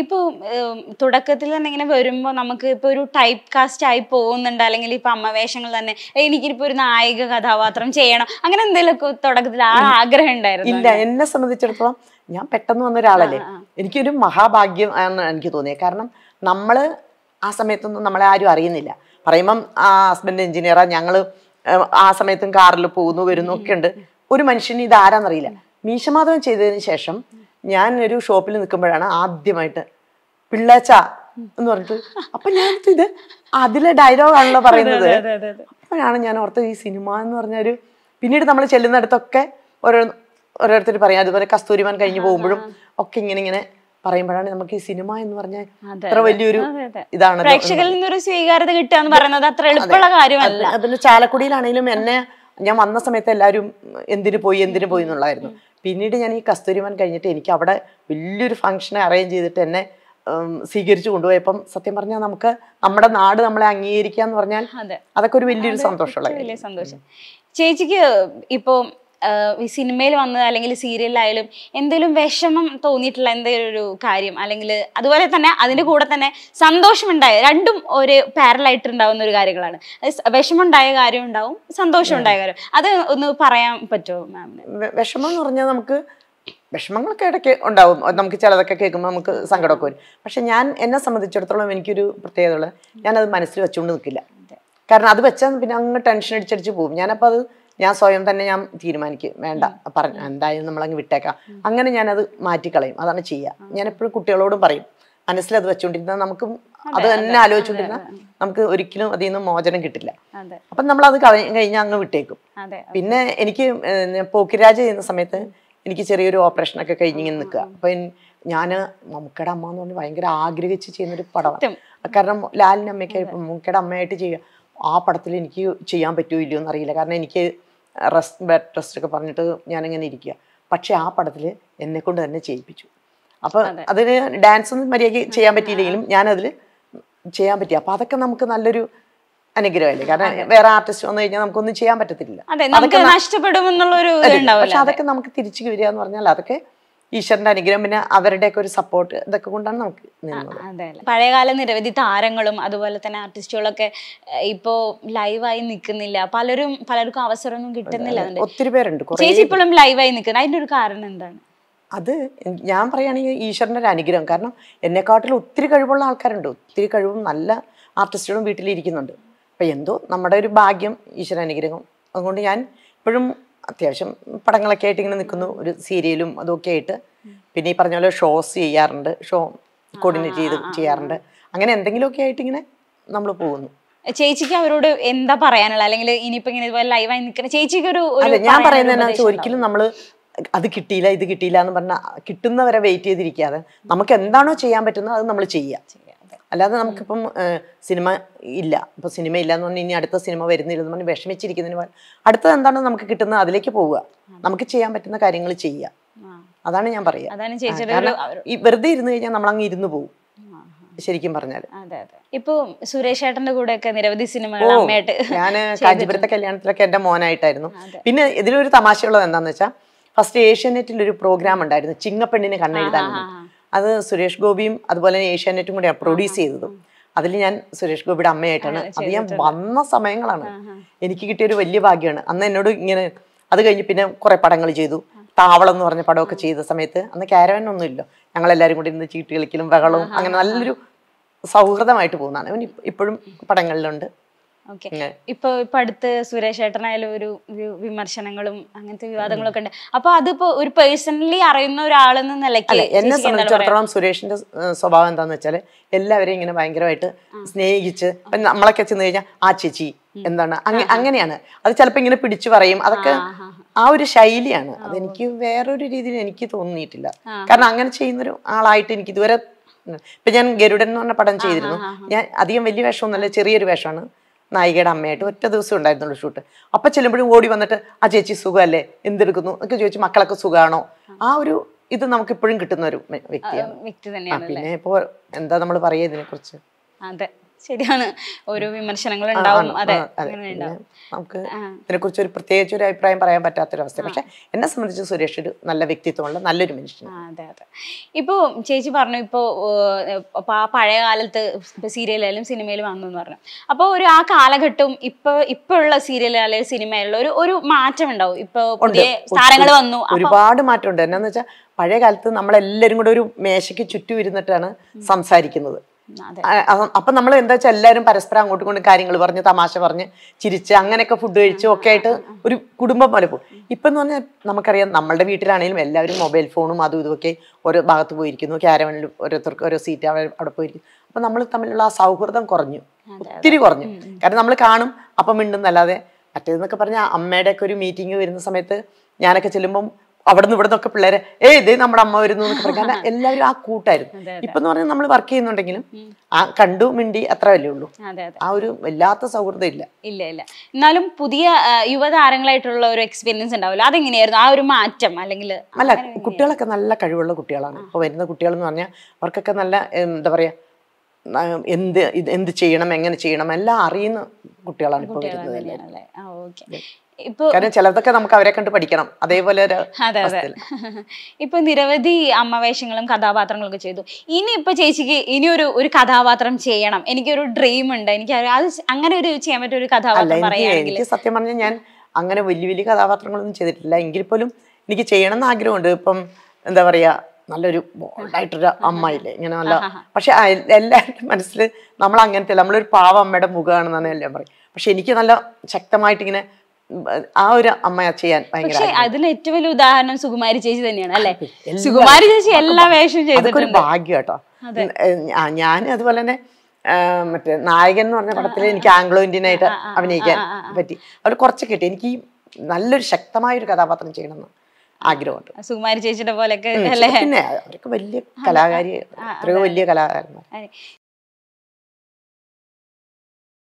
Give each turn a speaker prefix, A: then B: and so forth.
A: ഇപ്പൊ തുടക്കത്തിൽ തന്നെ ഇങ്ങനെ വരുമ്പോ നമുക്ക് ഇപ്പൊ ഒരു ടൈപ്പ് കാസ്റ്റ് ആയി പോകുന്നുണ്ട്, അല്ലെങ്കിൽ ഇപ്പൊ അമ്മവേഷങ്ങൾ തന്നെ എനിക്കിപ്പോ ഒരു നായിക കഥാപാത്രം ചെയ്യണം അങ്ങനെ എന്തെങ്കിലുമൊക്കെ തുടക്കത്തിൽ ആ ആഗ്രഹം ഉണ്ടായിരുന്നു?
B: ഇല്ല, എന്നെ സംബന്ധിച്ചിടത്തോളം ഞാൻ പെട്ടെന്ന് വന്ന ഒരാളല്ലേ, എനിക്കൊരു മഹാഭാഗ്യം ആണെന്ന് എനിക്ക് തോന്നിയത്. കാരണം നമ്മള് ആ സമയത്തൊന്നും നമ്മളെ ആരും അറിയുന്നില്ല. പറയുമ്പം ആ ഹസ്ബൻഡ് എഞ്ചിനീയറാ, ഞങ്ങള് ആ സമയത്തും കാറിൽ പോകുന്നു വരുന്നു ഒക്കെ ഉണ്ട്. ഒരു മനുഷ്യന് ഇത് ആരാന്നറിയില്ല. മീശമാധവൻ ചെയ്തതിന് ശേഷം ഞാൻ ഒരു ഷോപ്പിൽ നിൽക്കുമ്പോഴാണ് ആദ്യമായിട്ട് പിള്ളേച്ച എന്ന് പറഞ്ഞിട്ട്, അപ്പൊ ഞാൻ ഇത് അതിലെ ഡയലോഗാണല്ലോ പറയുന്നത്. അപ്പോഴാണ് ഞാൻ ഓർത്തത് ഈ സിനിമ എന്ന് പറഞ്ഞ ഒരു, പിന്നീട് നമ്മൾ ചെല്ലുന്നിടത്തൊക്കെ ഓരോരുത്തർ പറയാം. അതുപോലെ കസ്തൂരിമാൻ കഴിഞ്ഞു പോകുമ്പോഴും ഒക്കെ ഇങ്ങനെ പറയുമ്പോഴാണ് നമുക്ക് ഈ സിനിമ എന്ന് പറഞ്ഞാൽ അത്ര വലിയൊരു ഇതാണ്,
A: പ്രേക്ഷകരിൽ നിന്നൊരു സ്വീകാര്യത കിട്ടുക എന്ന് പറയുന്നത് അത്ര എളുപ്പമുള്ള കാര്യമല്ല.
B: പിന്നെ ചാലക്കുടിയിലാണെങ്കിലും എന്നെ ഞാൻ വന്ന സമയത്ത് എല്ലാവരും എന്തിനു പോയി എന്നുള്ളതായിരുന്നു. പിന്നീട് ഞാൻ ഈ കസ്തൂരിമാൻ കഴിഞ്ഞിട്ട് എനിക്ക് അവിടെ വലിയൊരു ഫംഗ്ഷനെ അറേഞ്ച് ചെയ്തിട്ട് എന്നെ സ്വീകരിച്ചു കൊണ്ടുപോയപ്പം സത്യം പറഞ്ഞാൽ നമുക്ക് നമ്മുടെ നാട് നമ്മളെ അംഗീകരിക്കുക എന്ന് പറഞ്ഞാൽ അതൊക്കെ ഒരു വലിയൊരു സന്തോഷമുള്ള
A: സന്തോഷം. ചേച്ചിക്ക് ഇപ്പോ ഈ സിനിമയിൽ വന്നത് അല്ലെങ്കിൽ സീരിയലിലായാലും എന്തെങ്കിലും വിഷമം തോന്നിയിട്ടുള്ള എന്തെങ്കിലും ഒരു കാര്യം, അല്ലെങ്കിൽ അതുപോലെ തന്നെ അതിന്റെ കൂടെ തന്നെ സന്തോഷമുണ്ടായ, രണ്ടും ഒരു പാരലായിട്ട് ഉണ്ടാവുന്ന ഒരു കാര്യങ്ങളാണ്. വിഷമമുണ്ടായ കാര്യം ഉണ്ടാവും, സന്തോഷം ഉണ്ടായ കാര്യം, അത് ഒന്ന് പറയാൻ പറ്റുമോ മാമിന്?
B: വിഷമം എന്ന് പറഞ്ഞാൽ നമുക്ക് വിഷമങ്ങളൊക്കെ ഇടയ്ക്ക് ഉണ്ടാവും, നമുക്ക് ചിലതൊക്കെ കേൾക്കുമ്പോൾ നമുക്ക് സങ്കടമൊക്കെ വരും. പക്ഷെ എന്നെ സംബന്ധിച്ചിടത്തോളം എനിക്കൊരു പ്രത്യേകത ഉള്ളത്, ഞാനത് മനസ്സിൽ വെച്ചുകൊണ്ട് നിൽക്കില്ല. കാരണം അത് വെച്ചാൽ പിന്നെ അങ്ങ് ടെൻഷൻ അടിച്ചടിച്ച് പോകും. ഞാനപ്പോൾ അത് ഞാൻ സ്വയം തന്നെ ഞാൻ തീരുമാനിക്കും, വേണ്ട പറഞ്ഞു എന്തായാലും നമ്മളങ്ങ് വിട്ടേക്കാം, അങ്ങനെ ഞാനത് മാറ്റിക്കളയും. അതാണ് ചെയ്യുക. ഞാൻ എപ്പോഴും കുട്ടികളോടും പറയും, മനസ്സിലത് വെച്ചുകൊണ്ടിരുന്നാൽ നമുക്ക് അത് തന്നെ ആലോചിച്ചുകൊണ്ടിരുന്നാൽ നമുക്ക് ഒരിക്കലും അതിൽ നിന്ന് മോചനം കിട്ടില്ല. അപ്പം നമ്മളത് കഴിഞ്ഞാൽ അങ്ങ് വിട്ടേക്കും. പിന്നെ എനിക്ക് പോക്കിരാജ് ചെയ്യുന്ന സമയത്ത് എനിക്ക് ചെറിയൊരു ഓപ്പറേഷനൊക്കെ കഴിഞ്ഞിങ്ങനെ നിൽക്കുക. അപ്പം ഞാൻ മമ്മൂക്കയുടെ അമ്മ എന്ന് പറഞ്ഞ് ഭയങ്കര ആഗ്രഹിച്ച് ചെയ്യുന്നൊരു പടമാണ്. കാരണം ലാലിൻ്റെ അമ്മയ്ക്ക് മമ്മൂക്കയുടെ അമ്മയായിട്ട് ചെയ്യുക. ആ പടത്തിൽ എനിക്ക് ചെയ്യാൻ പറ്റുമോ ഇല്ലയോ എന്നറിയില്ല. കാരണം എനിക്ക് ബെഡ് റെസ്റ്റ് ഒക്കെ പറഞ്ഞിട്ട് ഞാനിങ്ങനെ ഇരിക്കുക. പക്ഷെ ആ പടത്തിൽ എന്നെ കൊണ്ട് തന്നെ ചെയ്യിപ്പിച്ചു. അപ്പോൾ അതിന് ഡാൻസ് ഒന്നും മര്യാദയ്ക്ക് ചെയ്യാൻ പറ്റിയില്ലെങ്കിലും ഞാനതിൽ ചെയ്യാൻ പറ്റി. അപ്പോൾ അതൊക്കെ നമുക്ക് നല്ലൊരു അനുഗ്രഹമല്ലേ. കാരണം വേറെ ആർട്ടിസ്റ്റ് വന്നു കഴിഞ്ഞാൽ നമുക്കൊന്നും ചെയ്യാൻ പറ്റത്തില്ല. പക്ഷെ അതൊക്കെ നമുക്ക് തിരിച്ചു വരിക എന്ന് പറഞ്ഞാൽ അതൊക്കെ ഈശ്വരന്റെ അനുഗ്രഹം, പിന്നെ അവരുടെയൊക്കെ ഒരു സപ്പോർട്ട്, ഇതൊക്കെ കൊണ്ടാണ് നമുക്ക് നിന്നത്.
A: പഴയകാല നിരവധി താരങ്ങളും അതുപോലെ തന്നെ ആർട്ടിസ്റ്റുകളൊക്കെ ഇപ്പോ ലൈവായി നിൽക്കുന്നില്ല, പലർക്കും അവസരമൊന്നും കിട്ടുന്നില്ല.
B: ഒത്തിരി പേരുണ്ട്.
A: ചേച്ചി ഇപ്പോഴും ലൈവായി നിൽക്കുന്നത്, അതിന്റെ ഒരു കാരണം എന്താണ്?
B: അത് ഞാൻ പറയുകയാണെങ്കിൽ ഈശ്വരന്റെ ഒരു അനുഗ്രഹം. കാരണം എന്നെക്കാട്ടിലും ഒത്തിരി കഴിവുള്ള ആൾക്കാരുണ്ട്, ഒത്തിരി കഴിവും നല്ല ആർട്ടിസ്റ്റുകളും വീട്ടിലിരിക്കുന്നുണ്ട്. അപ്പം എന്തോ നമ്മുടെ ഒരു ഭാഗ്യം, ഈശ്വര അനുഗ്രഹം. അതുകൊണ്ട് ഞാൻ ഇപ്പോഴും അത്യാവശ്യം പടങ്ങളൊക്കെ ആയിട്ട് ഇങ്ങനെ നിൽക്കുന്നു, ഒരു സീരിയലും അതൊക്കെ ആയിട്ട്. പിന്നെ ഈ പറഞ്ഞ പോലെ ഷോസ് ചെയ്യാറുണ്ട്, ഷോ കോർഡിനേറ്റ് ചെയ്യാറുണ്ട്. അങ്ങനെ എന്തെങ്കിലുമൊക്കെ ആയിട്ട് ഇങ്ങനെ നമ്മൾ പോകുന്നു.
A: ചേച്ചിക്ക് അവരോട് എന്താ പറയാനുള്ള, അല്ലെങ്കിൽ ഇനിയിപ്പോ ഇങ്ങനെ ഇതുപോലെ ലൈവായി നിൽക്കുന്ന ചേച്ചിക്ക് ഒരു
B: ഞാൻ പറയുന്നത് ഒരിക്കലും നമ്മൾ അത് കിട്ടിയില്ല ഇത് കിട്ടിയില്ല എന്ന് പറഞ്ഞാൽ കിട്ടുന്നവരെ വെയിറ്റ് ചെയ്തിരിക്കാതെ നമുക്ക് എന്താണോ ചെയ്യാൻ പറ്റുന്നത് അത് നമ്മൾ ചെയ്യുക. അല്ലാതെ നമുക്കിപ്പം സിനിമ ഇല്ല, ഇപ്പോൾ സിനിമ ഇല്ല എന്ന് പറഞ്ഞാൽ ഇനി അടുത്ത സിനിമ വരുന്നില്ലെന്ന് പറഞ്ഞ് വിഷമിച്ചിരിക്കുന്നതിന് അടുത്തത് എന്താണോ നമുക്ക് കിട്ടുന്നത് അതിലേക്ക് പോവുക, നമുക്ക് ചെയ്യാൻ പറ്റുന്ന കാര്യങ്ങൾ ചെയ്യുക. അതാണ് ഞാൻ പറയുക. ഈ വെറുതെ ഇരുന്ന് കഴിഞ്ഞാൽ നമ്മളങ്ങ് ഇരുന്ന് പോകും ശരിക്കും പറഞ്ഞാൽ.
A: ഇപ്പൊ സുരേഷ് ഏട്ടന്റെ കൂടെ ഒക്കെ നിരവധി സിനിമകൾ
B: ഞാൻ കാഞ്ചീപുരത്തെ കല്യാണത്തിലൊക്കെ എന്റെ മോനായിട്ടായിരുന്നു. പിന്നെ ഇതിലൊരു തമാശയുള്ളത് എന്താണെന്ന് വെച്ചാൽ, ഫസ്റ്റ് ഏഷ്യാനെറ്റിൽ ഒരു പ്രോഗ്രാം ഉണ്ടായിരുന്നു, ചിങ്ങപ്പെണ്ണിന് കണ്ണെഴുതാൻ. അത് സുരേഷ് ഗോപിയും അതുപോലെ ഏഷ്യാനെറ്റും കൂടെയാണ് പ്രൊഡ്യൂസ് ചെയ്തത്. അതിൽ ഞാൻ സുരേഷ് ഗോപിയുടെ അമ്മയായിട്ടാണ്. അത് ഞാൻ വന്ന സമയങ്ങളാണ്, എനിക്ക് കിട്ടിയൊരു വലിയ ഭാഗ്യമാണ്. അന്ന് എന്നോട് ഇങ്ങനെ അത് കഴിഞ്ഞ് പിന്നെ കുറെ പടങ്ങൾ ചെയ്തു. താവളം എന്ന് പറഞ്ഞ പടമൊക്കെ ചെയ്ത സമയത്ത് അന്ന് ക്യാരവൻ ഒന്നും ഇല്ല, ഞങ്ങളെല്ലാവരും കൂടി ഇന്ന് ചീട്ട് കളിക്കലും ബഹളവും അങ്ങനെ നല്ലൊരു സൗഹൃദമായിട്ട് പോകുന്നതാണ്. അവൻ ഇപ്പോഴും പടങ്ങളിലുണ്ട്.
A: ഇപ്പൊ അടുത്ത് സുരേഷ് ഏട്ടനായാലും ഒരു വിമർശനങ്ങളും അങ്ങനത്തെ വിവാദങ്ങളൊക്കെ ഉണ്ട്. അപ്പൊ അതിപ്പോ ഒരു പേഴ്സണലി അറിയുന്ന ഒരാളെന്ന നിലയ്ക്ക്
B: എന്നെ സംബന്ധിച്ചിടത്തോളം സുരേഷിന്റെ സ്വഭാവം എന്താന്ന് വെച്ചാല് എല്ലാവരെയും ഇങ്ങനെ ഭയങ്കരമായിട്ട് സ്നേഹിച്ച്, നമ്മളൊക്കെ ചെന്ന് കഴിഞ്ഞാൽ ആ ചേച്ചി എന്താണ് അങ്ങനെയാണ്. അത് ചിലപ്പോ ഇങ്ങനെ പിടിച്ചു പറയും, അതൊക്കെ ആ ഒരു ശൈലിയാണ്. അതെനിക്ക് വേറൊരു രീതിയിൽ എനിക്ക് തോന്നിയിട്ടില്ല. കാരണം അങ്ങനെ ചെയ്യുന്നൊരു ആളായിട്ട് എനിക്ക് ഇതുവരെ, ഇപ്പൊ ഞാൻ ഗരുഡൻ എന്ന് പറഞ്ഞ പടം ചെയ്തിരുന്നു. ഞാൻ അധികം വലിയ വേഷമൊന്നുമല്ല, ചെറിയൊരു വേഷമാണ്, നായികയുടെ അമ്മയായിട്ട്. ഒറ്റ ദിവസം ഉണ്ടായിരുന്നുള്ളൂ ഷൂട്ട്. അപ്പൊ ചെല്ലുമ്പോഴും ഓടി വന്നിട്ട് ആ ചേച്ചി സുഖമല്ലേ, എന്തെടുക്കുന്നു എന്നൊക്കെ ചോദിച്ചു, മക്കളൊക്കെ സുഖമാണോ, ആ ഒരു ഇത് നമുക്ക് ഇപ്പോഴും കിട്ടുന്ന ഒരു വ്യക്തിയാണ്. പിന്നെ ഇപ്പോ എന്താ നമ്മൾ പറയുക ഇതിനെ കുറിച്ച്?
A: ശരിയാണ്, ഓരോ വിമർശനങ്ങൾ ഉണ്ടാവും. അതെ, അങ്ങനെ ഉണ്ടാവും.
B: നമുക്ക് ഇതിനെക്കുറിച്ച് പ്രത്യേകിച്ച് ഒരു അഭിപ്രായം പറയാൻ പറ്റാത്തൊരവസ്ഥ. പക്ഷെ എന്നെ സംബന്ധിച്ച് സുരേഷ് ഒരു നല്ല വ്യക്തിത്വമുള്ള നല്ലൊരു മനുഷ്യൻ.
A: അതെ അതെ. ഇപ്പോൾ ചേച്ചി പറഞ്ഞു, ഇപ്പോൾ ആ പഴയ കാലത്ത് ഇപ്പൊ സീരിയലായാലും സിനിമയിലും വന്നു എന്ന് പറഞ്ഞു. അപ്പോൾ ഒരു ആ കാലഘട്ടവും ഇപ്പൊ ഉള്ള സീരിയൽ അല്ലെങ്കിൽ സിനിമയിലുള്ള ഒരു മാറ്റം ഉണ്ടാവും. ഇപ്പൊ പുതിയ താരങ്ങൾ വന്നു,
B: ഒരുപാട് മാറ്റമുണ്ട്. എന്നാന്ന് വെച്ചാൽ പഴയ കാലത്ത് നമ്മളെല്ലാവരും കൂടെ ഒരു മേശയ്ക്ക് ചുറ്റും ഇരുന്നിട്ടാണ് സംസാരിക്കുന്നത്. അപ്പൊ നമ്മൾ എന്താ വെച്ചാൽ എല്ലാവരും പരസ്പരം അങ്ങോട്ടും കൊണ്ട് കാര്യങ്ങൾ പറഞ്ഞ് തമാശ പറഞ്ഞ് ചിരിച്ച് അങ്ങനെയൊക്കെ ഫുഡ് കഴിച്ചും ഒക്കെ ആയിട്ട് ഒരു കുടുംബം പോലെ പോകും. ഇപ്പം എന്ന് പറഞ്ഞാൽ നമുക്കറിയാം, നമ്മളുടെ വീട്ടിലാണെങ്കിലും എല്ലാവരും മൊബൈൽ ഫോണും അതും ഇതുമൊക്കെ ഓരോ ഭാഗത്ത് പോയിരിക്കുന്നു. ക്യാരവനിൽ ഓരോരുത്തർക്ക് ഓരോ സീറ്റ് അവിടെ പോയിരിക്കുന്നു. അപ്പൊ നമ്മൾ തമ്മിലുള്ള ആ സൗഹൃദം കുറഞ്ഞു, ഒത്തിരി കുറഞ്ഞു. കാരണം നമ്മൾ കാണും അപ്പം മിണ്ടുന്നല്ലാതെ. മറ്റേതെന്നൊക്കെ പറഞ്ഞാൽ അമ്മയുടെ ഒക്കെ ഒരു മീറ്റിംഗ് വരുന്ന സമയത്ത് ഞാനൊക്കെ ചെല്ലുമ്പം അവിടെ നിന്ന് ഇവിടെ നിന്നൊക്കെ പിള്ളേരെ ഇതേ നമ്മുടെ അമ്മ വരുന്നു എന്നൊക്കെ പറയും. കാരണം എല്ലാവരും ആ കൂട്ടായിരുന്നു. ഇപ്പൊ എന്ന് പറഞ്ഞാൽ നമ്മൾ വർക്ക് ചെയ്യുന്നുണ്ടെങ്കിലും ആ കണ്ടു മിണ്ടി അത്ര വല്ലേ ഉള്ളൂ. ആ ഒരു വല്ലാത്ത സൗഹൃദം ഇല്ല.
A: എന്നാലും പുതിയ യുവതാരങ്ങളായിട്ടുള്ള ഒരു എക്സ്പീരിയൻസ് ഉണ്ടാവില്ല, അതെങ്ങനെയായിരുന്നു ആ ഒരു മാറ്റം? അല്ലെങ്കിൽ
B: അല്ല, കുട്ടികളൊക്കെ നല്ല കഴിവുള്ള കുട്ടികളാണ്. ഇപ്പൊ വരുന്ന കുട്ടികൾ എന്ന് പറഞ്ഞാൽ അവർക്കൊക്കെ നല്ല എന്താ പറയാ, എന്ത് ചെയ്യണം, എങ്ങനെ ചെയ്യണം എല്ലാം അറിയുന്ന കുട്ടികളാണ് ഇപ്പൊ വരുന്നത്. കാരണം ചിലതൊക്കെ നമുക്ക് അവരെ കണ്ട് പഠിക്കണം. അതേപോലെ
A: ഇപ്പൊ നിരവധി അമ്മവേഷങ്ങളും കഥാപാത്രങ്ങളൊക്കെ ചെയ്തു. ഇനി ഇപ്പൊ ചേച്ചിക്ക് ഇനി ഒരു കഥാപാത്രം ചെയ്യണം, എനിക്കൊരു ഡ്രീം ഉണ്ട്, എനിക്ക് അത് അങ്ങനെ ഒരു ചെയ്യാൻ പറ്റിയ ഒരു കഥാപാത്രം പറയുകയാണെങ്കിൽ?
B: എനിക്ക് സത്യം പറഞ്ഞാൽ ഞാൻ അങ്ങനെ വലിയ വലിയ കഥാപാത്രങ്ങളൊന്നും ചെയ്തിട്ടില്ല. എങ്കിൽ പോലും എനിക്ക് ചെയ്യണം എന്ന് ആഗ്രഹമുണ്ട്. ഇപ്പം എന്താ പറയാ, നല്ലൊരു ബോൾഡായിട്ടൊരു അമ്മയില്ലേ ഇങ്ങനെ നല്ല. പക്ഷെ എല്ലാവരുടെ മനസ്സിൽ നമ്മൾ അങ്ങനത്തെ നമ്മളൊരു പാവ അമ്മയുടെ മുഖമാണെന്നാണ് എല്ലാം പറയും. പക്ഷെ എനിക്ക് നല്ല ശക്തമായിട്ട് ഇങ്ങനെ ആ ഒരു അമ്മ ചെയ്യാൻ ഭയങ്കര.
A: അതിന് ഏറ്റവും വലിയ ഉദാഹരണം സുകുമാരി ചേച്ചി തന്നെയാണ് അല്ലെ? സുകുമാരി ചേച്ചി എല്ലാ വേഷവും ചെയ്തിട്ടുണ്ട്.
B: ഭാഗ്യം കേട്ടോ. ഞാൻ അതുപോലെ തന്നെ മറ്റേ നായകൻ എന്ന് പറഞ്ഞ പടത്തിൽ എനിക്ക് ആംഗ്ലോ ഇന്ത്യൻ ആയിട്ട് അഭിനയിക്കാൻ പറ്റി. അവർ കുറച്ച് കിട്ടി. എനിക്ക് നല്ലൊരു ശക്തമായൊരു കഥാപാത്രം ചെയ്യണമെന്ന് ആഗ്രഹമുണ്ട്.
A: സുകുമാരി ചേച്ചിയുടെ പോലെയൊക്കെ.
B: പിന്നെ അവരൊക്കെ വലിയ കലാകാരി, എത്രയോ വലിയ കലാകാരന്മാർ.